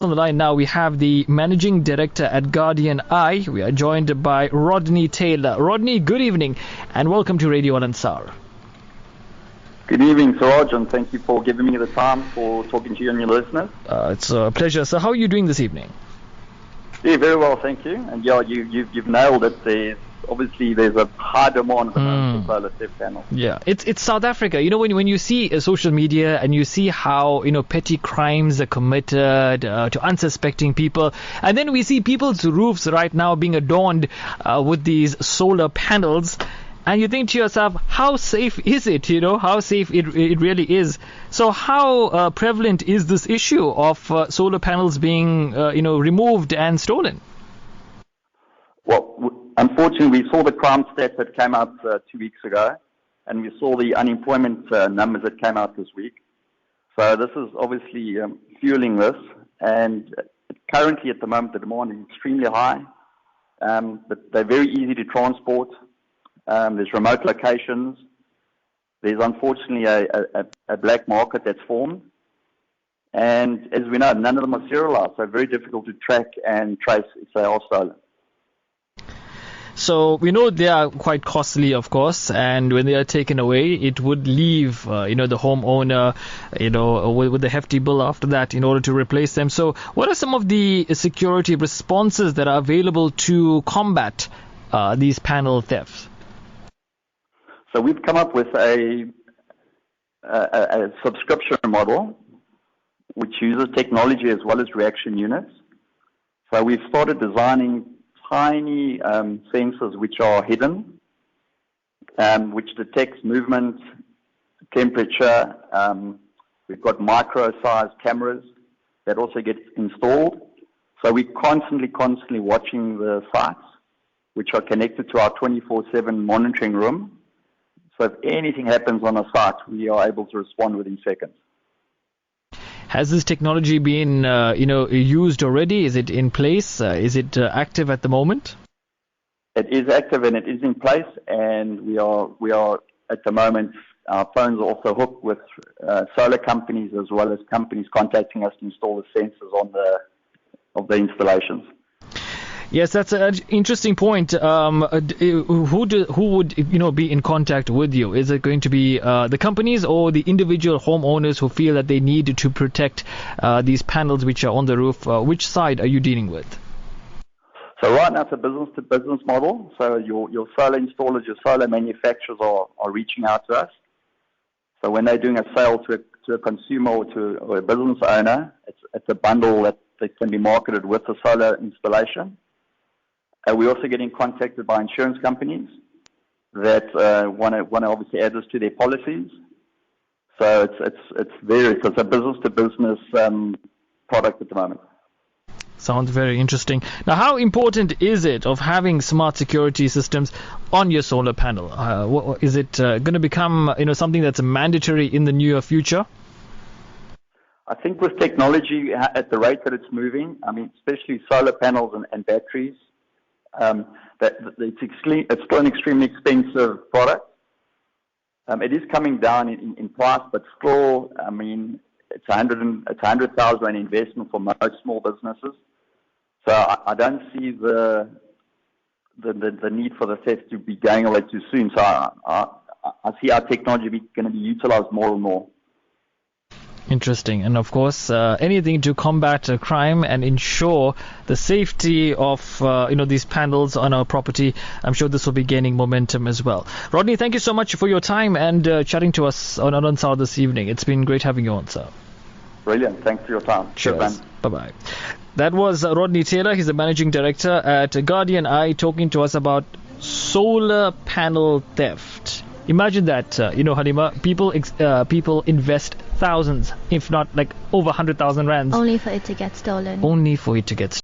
On the line now, we have the Managing Director at Guardian Eye. We are joined by Rodney Taylor. Rodney, good evening and welcome to Radio Al Ansaar. Good evening, Siraj, and thank you for giving me the time for talking to you and your listeners. It's a pleasure. So how are you doing this evening? Yeah, very well, thank you. And yeah, you've nailed it. There's a high demand at the moment for solar theft panels. Yeah, it's South Africa. You know, when you see social media and you see how, petty crimes are committed to unsuspecting people, and then we see people's roofs right now being adorned with these solar panels, and you think to yourself, how safe is it? How safe it really is. So how prevalent is this issue of solar panels being removed and stolen? Well, unfortunately, we saw the crime stats that came out 2 weeks ago, and we saw the unemployment numbers that came out this week. So this is obviously fueling this, and currently at the moment the demand is extremely high, but they're very easy to transport. There's remote locations. There's unfortunately a black market that's formed, and as we know, none of them are serialized, so very difficult to track and trace if they are stolen. So we know they are quite costly, of course, and when they are taken away, it would leave, the homeowner, with a hefty bill after that in order to replace them. So what are some of the security responses that are available to combat these panel thefts? So we've come up with a subscription model which uses technology as well as reaction units. So we've started designing tiny sensors which are hidden, which detects movement, temperature. We've got micro-sized cameras that also get installed. So we're constantly watching the sites, which are connected to our 24/7 monitoring room. So if anything happens on a site, we are able to respond within seconds. Has this technology been, used already? Is it in place? Is it active at the moment? It is active and it is in place, and we are at the moment. Our phones are also hooked with solar companies as well as companies contacting us to install the sensors of the installations. Yes, that's an interesting point. Who would be in contact with you? Is it going to be the companies or the individual homeowners who feel that they need to protect these panels which are on the roof? Which side are you dealing with? So right now it's a business-to-business model. So your solar installers, your solar manufacturers are reaching out to us. So when they're doing a sale to a consumer or a business owner, it's a bundle that can be marketed with the solar installation. We're also getting contacted by insurance companies that want to obviously add this to their policies. So it's a business-to-business product at the moment. Sounds very interesting. Now, how important is it of having smart security systems on your solar panel? Is it going to become something that's mandatory in the near future? I think with technology at the rate that it's moving, especially solar panels and batteries, it's still an extremely expensive product. It is coming down in price, but still, it's 100,000 an investment for most small businesses. So I don't see the need for the theft to be going away too soon. So I see our technology going to be utilized more and more. Interesting. And of course, anything to combat crime and ensure the safety of these panels on our property. I'm sure this will be gaining momentum as well. Rodney, thank you so much for your time and chatting to us on Al Ansaar this evening. It's been great having you on, sir. Brilliant. Thanks for your time. Cheers. Bye-bye. That was Rodney Taylor. He's the Managing Director at Guardian Eye, talking to us about solar panel theft. Imagine that, Halima, people invest thousands, if not like over 100,000 rands. Only for it to get stolen. Only for it to get stolen.